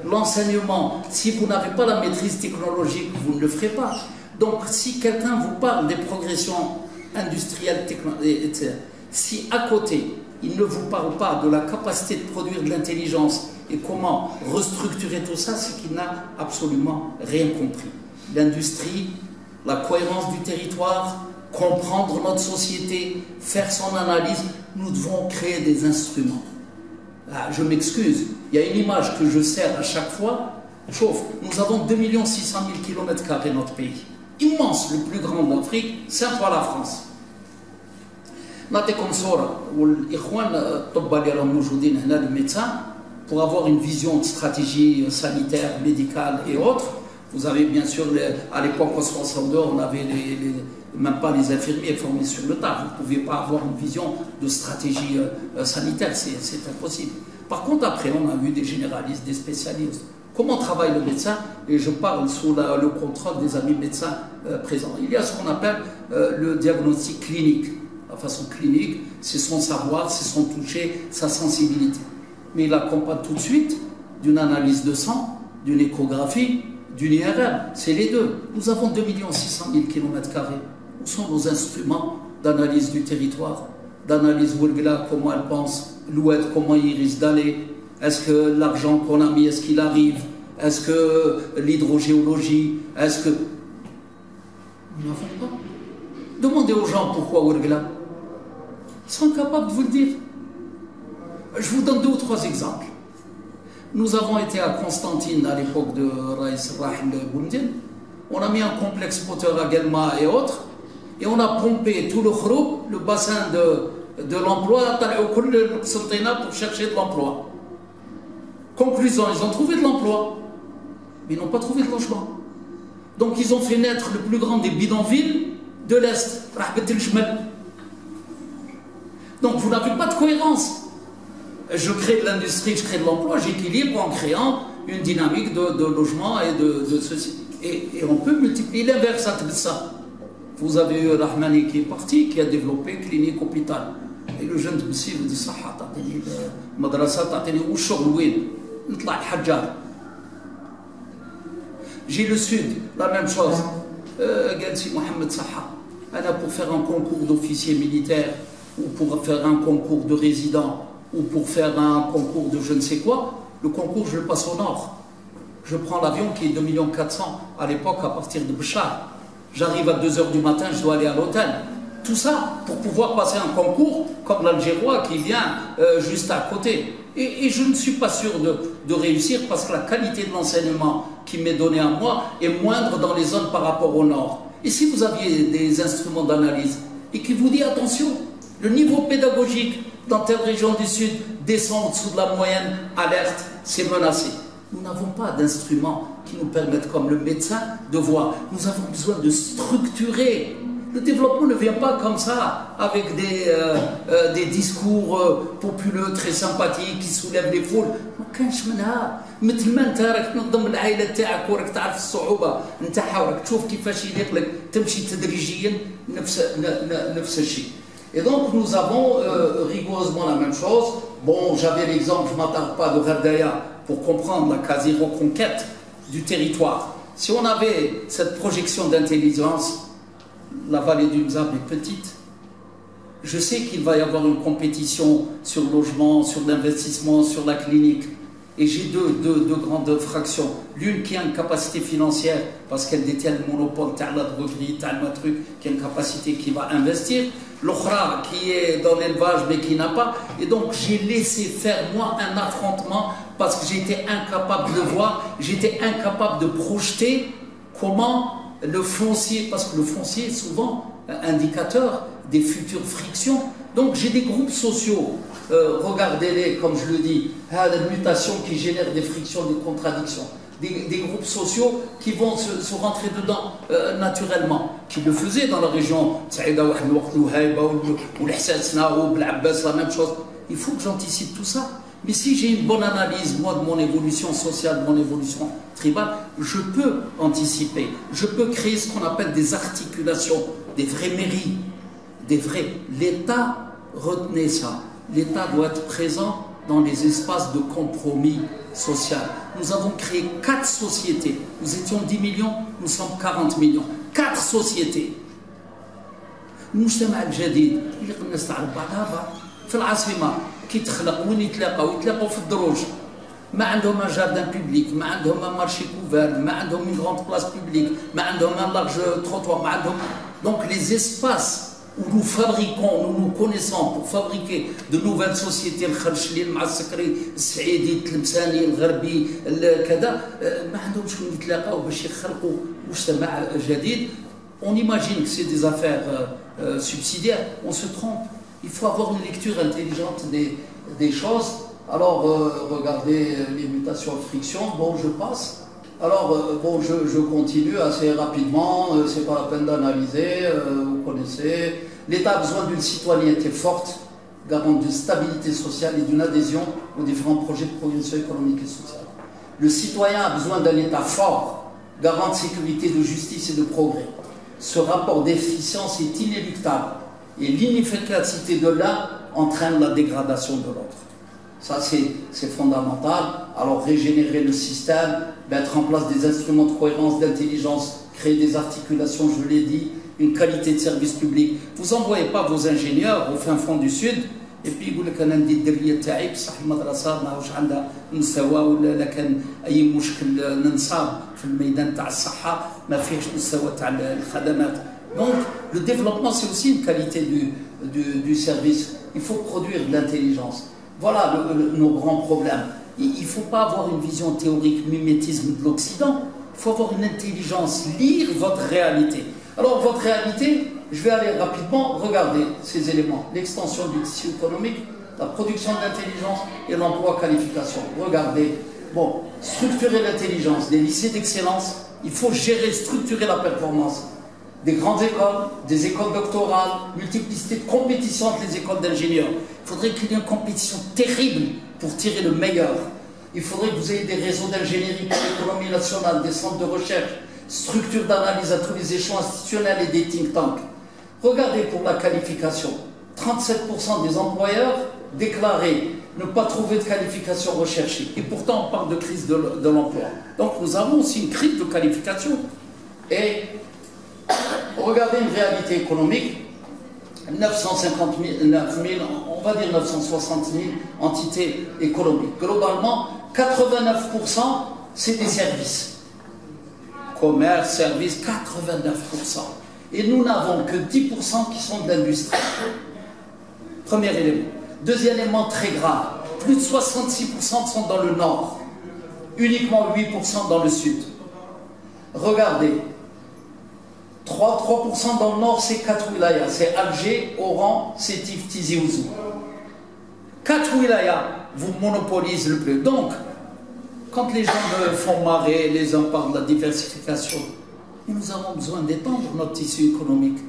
l'enseignement, si vous n'avez pas la maîtrise technologique, vous ne le ferez pas. Donc si quelqu'un vous parle des progressions industrielles, etc., si à côté, il ne vous parle pas de la capacité de produire de l'intelligence et comment restructurer tout ça, c'est qu'il n'a absolument rien compris. L'industrie, la cohérence du territoire, comprendre notre société, faire son analyse, nous devons créer des instruments. Ah, je m'excuse, il y a une image que je sers à chaque fois. Chauffe, nous avons 2 600 000 km² notre pays. Immense, le plus grand d'Afrique, c'est un peu la France. Les médecins, pour avoir une vision de stratégie sanitaire, médicale et autres, vous avez bien sûr, à l'époque en 62, on n'avait même pas les infirmiers formés sur le tas. Vous ne pouviez pas avoir une vision de stratégie sanitaire, c'est impossible. Par contre, après, on a eu des généralistes, des spécialistes. Comment travaille le médecin? Et je parle sous le contrôle des amis médecins présents. Il y a ce qu'on appelle le diagnostic clinique. La façon clinique, c'est son savoir, c'est son toucher, sa sensibilité. Mais il accompagne tout de suite d'une analyse de sang, d'une échographie, d'une IRM. C'est les deux. Nous avons 2 600 000 km². Où sont nos instruments d'analyse du territoire, d'analyse Wurgla, comment elle pense, l'Oued, comment il risque d'aller, est-ce que l'argent qu'on a mis, est-ce qu'il arrive, est-ce que l'hydrogéologie, est-ce que... Nous n'avons pas. Demandez aux gens pourquoi Wurgla. Ils sont capables de vous le dire. Je vous donne 2 ou 3 exemples. Nous avons été à Constantine à l'époque de Raïs Rahim Boumdine. On a mis un complexe moteur à Guelma et autres. Et on a pompé tout le Khroub, le bassin de l'emploi, pour chercher de l'emploi. Conclusion, ils ont trouvé de l'emploi, mais ils n'ont pas trouvé de logement. Donc ils ont fait naître le plus grand des bidonvilles de l'Est, Rahbat el-Jmal. Donc vous n'avez pas de cohérence. Je crée de l'industrie, je crée de l'emploi, j'équilibre en créant une dynamique de logement et de ceci. Et on peut multiplier l'inverse à ça. Vous avez eu Rahmani qui est parti, qui a développé clinique hôpital. Et le jeune de Bessie vous dit ça, madrasa, où j'ai le sud, la même chose. Mohamed Saha, pour faire un concours d'officier militaire, ou pour faire un concours de résident, ou pour faire un concours de je ne sais quoi, le concours, je le passe au nord. Je prends l'avion qui est 2,4 millions à l'époque à partir de Béchar. J'arrive à 2 h du matin, je dois aller à l'hôtel. Tout ça pour pouvoir passer un concours comme l'Algérois qui vient juste à côté. Et je ne suis pas sûr de réussir parce que la qualité de l'enseignement qui m'est donné à moi est moindre dans les zones par rapport au nord. Et si vous aviez des instruments d'analyse et qui vous dit attention, le niveau pédagogique dans telle région du sud descend en dessous de la moyenne, alerte, c'est menacé. Nous n'avons pas d'instruments qui nous permettent, comme le médecin, de voir. Nous avons besoin de structurer. Le développement ne vient pas comme ça, avec des discours populeux très sympathiques qui soulèvent les foules. ما كانش منها مثل ما انت راك تنظم العائله تاعك وراك تعرف الصعوبه نتاعها وراك تشوف كيفاش يليق لك تمشي تدريجيا نفس الشيء. Et donc nous avons rigoureusement la même chose. Bon, j'avais l'exemple, je ne m'attarde pas de Gardaya pour comprendre la quasi-reconquête du territoire. Si on avait cette projection d'intelligence, la vallée du Mzab est petite. Je sais qu'il va y avoir une compétition sur le logement, sur l'investissement, sur la clinique. Et j'ai deux grandes fractions. L'une qui a une capacité financière, parce qu'elle détient le monopole, la droguerie, truc, qui a une capacité qui va investir. L'autre qui est dans l'élevage, mais qui n'a pas. Et donc j'ai laissé faire, moi, un affrontement, parce que j'étais incapable de voir, j'étais incapable de projeter comment le foncier, parce que le foncier est souvent indicateur des futures frictions. Donc j'ai des groupes sociaux, regardez-les comme je le dis, des mutations qui génèrent des frictions, des contradictions. Des groupes sociaux qui vont se rentrer dedans naturellement, qui le faisaient dans la région, la même chose. Il faut que j'anticipe tout ça. Mais si j'ai une bonne analyse, moi, de mon évolution sociale, de mon évolution tribale, je peux anticiper. Je peux créer ce qu'on appelle des articulations, des vraies mairies, des vrais. L'État, retenez ça, l'État doit être présent dans les espaces de compromis social. Nous avons créé 4 sociétés. Nous étions 10 millions, nous sommes 40 millions. 4 sociétés. المجتمع الجديد اللي الناس تعرف بعضها في العاصمه كيتخلق وين يتلاقوا في الدروج ما عندهم un jardin public ما عندهم un marché couvert ما عندهم une grande place publique ما عندهم un large trottoir ما عندهم donc les espaces où nous fabriquons, nous nous connaissons pour fabriquer de nouvelles sociétés, الخرشلي المعسكري السعيدي التلمساني الغربي كذا ما عندهمش وين يتلاقاو باش يخلقوا مجتمع جديد. On imagine que c'est des affaires subsidiaires, on se trompe. Il faut avoir une lecture intelligente des choses. Alors, regardez les mutations de friction, bon, je passe. Alors, bon, je continue assez rapidement, c'est pas la peine d'analyser, vous connaissez. L'État a besoin d'une citoyenneté forte, garante d'une stabilité sociale et d'une adhésion aux différents projets de progression économique et sociale. Le citoyen a besoin d'un État fort, garant de sécurité, de justice et de progrès. Ce rapport d'efficience est inéluctable et l'inefficacité de l'un entraîne la dégradation de l'autre. Ça, c'est fondamental. Alors, régénérer le système, mettre en place des instruments de cohérence, d'intelligence, créer des articulations, je l'ai dit, une qualité de service public. Vous n'envoyez pas vos ingénieurs au fin fond du Sud et puis يقول لك انا ندي الدريه تاعي بصح المدرسه ماهوش عندها مستوى ولا كان اي مشكل ننصاب في الميدان تاع الصحه ما فيهش مستوى تاع الخدمات. Donc le développement c'est aussi une qualité du service. Il faut produire de l'intelligence. Voilà nos grands problèmes. Il ne faut pas avoir une vision théorique, mimétisme de l'Occident. Il faut avoir une intelligence, lire votre réalité. Alors votre réalité, je vais aller rapidement regarder ces éléments. L'extension du tissu économique, la production d'intelligence et l'emploi-qualification. Regardez, bon, structurer l'intelligence, des lycées d'excellence, il faut gérer, structurer la performance. Des grandes écoles, des écoles doctorales, multiplicité de compétitions entre les écoles d'ingénieurs. Il faudrait qu'il y ait une compétition terrible pour tirer le meilleur. Il faudrait que vous ayez des réseaux d'ingénierie pour l'économie nationale, des centres de recherche, structures d'analyse à tous les échelons institutionnels et des think tanks. Regardez pour la qualification. 37% des employeurs déclaraient ne pas trouver de qualification recherchée. Et pourtant, on parle de crise de l'emploi. Donc nous avons aussi une crise de qualification. Et Regardez une réalité économique, 950 000, on va dire 960 000 entités économiques. Globalement, 89% c'est des services. Commerce, services, 89%. Et nous n'avons que 10% qui sont de l'industrie. Premier élément. Deuxième élément très grave, plus de 66% sont dans le nord, uniquement 8% dans le sud. Regardez, 3% dans le nord, c'est 4 wilayas, c'est Alger, Oran, Sétif, Tizi Ouzou. 4 wilayas vous monopolisent le plus. Donc, quand les gens me font marrer, les uns parlent de la diversification, nous avons besoin d'étendre notre tissu économique.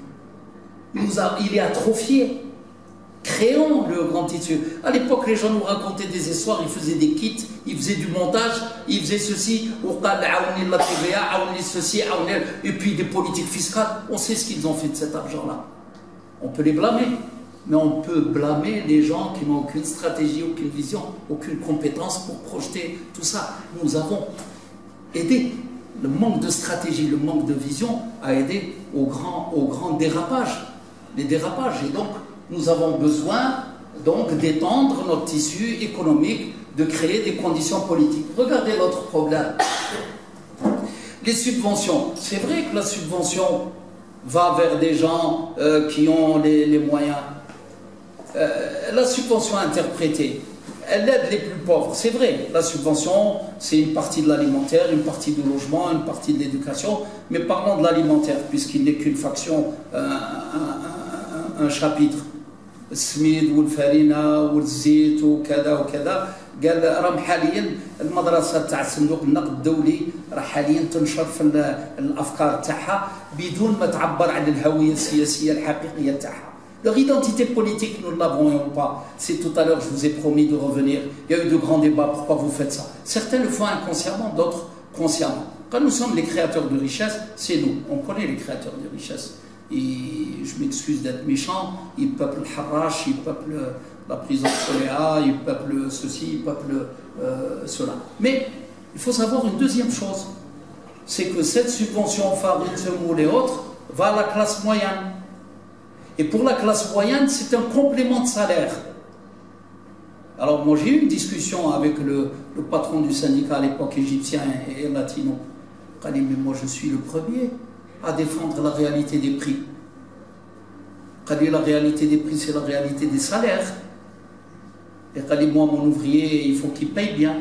Il est atrophié. Créons le grand tissu. À l'époque, les gens nous racontaient des histoires, ils faisaient des kits, ils faisaient du montage, ils faisaient ceci, et puis des politiques fiscales. On sait ce qu'ils ont fait de cet argent-là. On peut les blâmer, mais on peut blâmer les gens qui n'ont aucune stratégie, aucune vision, aucune compétence pour projeter tout ça. Nous avons aidé. Le manque de stratégie, le manque de vision a aidé au grand dérapage. Les dérapages. Et donc, nous avons besoin d'étendre notre tissu économique, de créer des conditions politiques. Regardez l'autre problème. Les subventions. C'est vrai que la subvention va vers des gens qui ont les moyens. La subvention interprétée, elle aide les plus pauvres. C'est vrai, la subvention, c'est une partie de l'alimentaire, une partie du logement, une partie de l'éducation. Mais parlons de l'alimentaire, puisqu'il n'est qu'une faction, un chapitre. السميد والفارينه والزيت وكذا وكذا قال راهم حاليا المدرسه تاع صندوق النقد الدولي راه حاليا تنشر في الافكار تاعها بدون ما تعبر عن الهويه السياسيه الحقيقيه تاعها. Leur identité politique, nous ne l'avons pas. C'est tout à l'heure, je vous ai promis de revenir. Il y a eu de grands débats. Pourquoi vous faites ça? Certains le font inconsciemment, d'autres consciemment. Quand nous sommes les créateurs de richesse, c'est nous. On connaît les créateurs de richesse. Et je m'excuse d'être méchant, ils peuplent le Harrach, ils peuplent la prison de Soléa, ils peuplent ceci, ils peuplent cela. Mais il faut savoir une deuxième chose, c'est que cette subvention farine, semoule et autres va à la classe moyenne. Et pour la classe moyenne, c'est un complément de salaire. Alors moi j'ai eu une discussion avec le patron du syndicat à l'époque égyptien et latino. Il m'a dit, mais moi je suis le premier à défendre la réalité des prix. La réalité des prix, c'est la réalité des salaires. Et moi, mon ouvrier, il faut qu'il paye bien.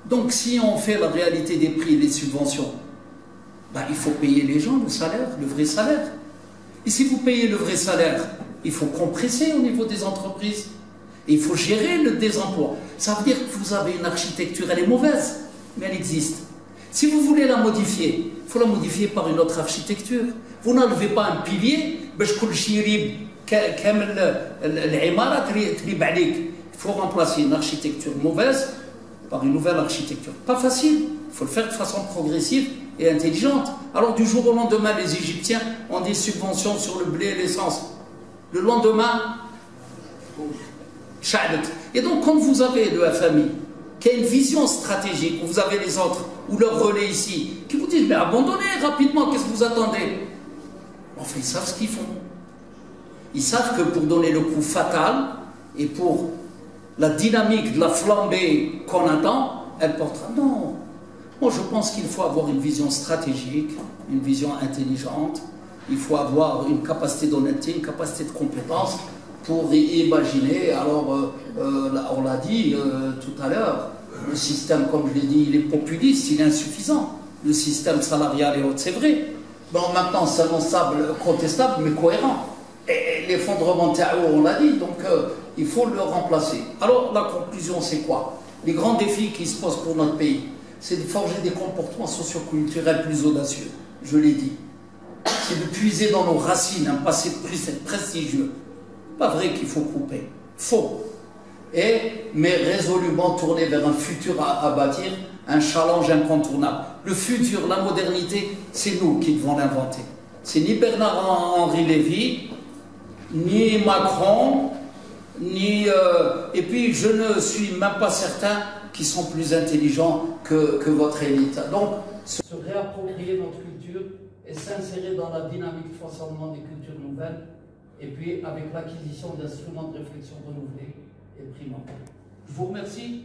Donc, si on fait la réalité des prix, les subventions, ben, il faut payer les gens le salaire, le vrai salaire. Et si vous payez le vrai salaire, il faut compresser au niveau des entreprises. Et il faut gérer le désemploi. Ça veut dire que vous avez une architecture, elle est mauvaise, mais elle existe. Si vous voulez la modifier, il faut la modifier par une autre architecture. Vous n'enlevez pas un pilier, il faut remplacer une architecture mauvaise par une nouvelle architecture. Pas facile, il faut le faire de façon progressive et intelligente. Alors du jour au lendemain, les Égyptiens ont des subventions sur le blé et l'essence. Le lendemain, et donc quand vous avez le FMI, qui a une vision stratégique, où vous avez les autres, ou leur relais ici, qui vous disent, mais abandonnez rapidement, qu'est-ce que vous attendez? Enfin, ils savent ce qu'ils font. Ils savent que pour donner le coup fatal, et pour la dynamique de la flambée qu'on attend, elle portera. Non. Moi, je pense qu'il faut avoir une vision stratégique, une vision intelligente, il faut avoir une capacité d'honnêteté, une capacité de compétence, pour imaginer, alors on l'a dit tout à l'heure, le système, comme je l'ai dit, il est populiste, il est insuffisant. Le système salarial et autres, c'est vrai. Bon, maintenant, c'est contestable, mais cohérent. Et l'effondrement de Taou, on l'a dit, donc il faut le remplacer. Alors, la conclusion, c'est quoi? Les grands défis qui se posent pour notre pays, c'est de forger des comportements socioculturels plus audacieux, je l'ai dit. C'est de puiser dans nos racines un passé prestigieux. Pas vrai qu'il faut couper, faux. Mais résolument tourner vers un futur à bâtir, un challenge incontournable. Le futur, la modernité, c'est nous qui devons l'inventer. C'est ni Bernard-Henri Lévy, ni Macron, ni... et puis je ne suis même pas certain qu'ils sont plus intelligents que votre élite. Donc, se réapproprier notre culture et s'insérer dans la dynamique de foisonnement des cultures nouvelles, et puis avec l'acquisition d'instruments de réflexion renouvelés et primants. Je vous remercie.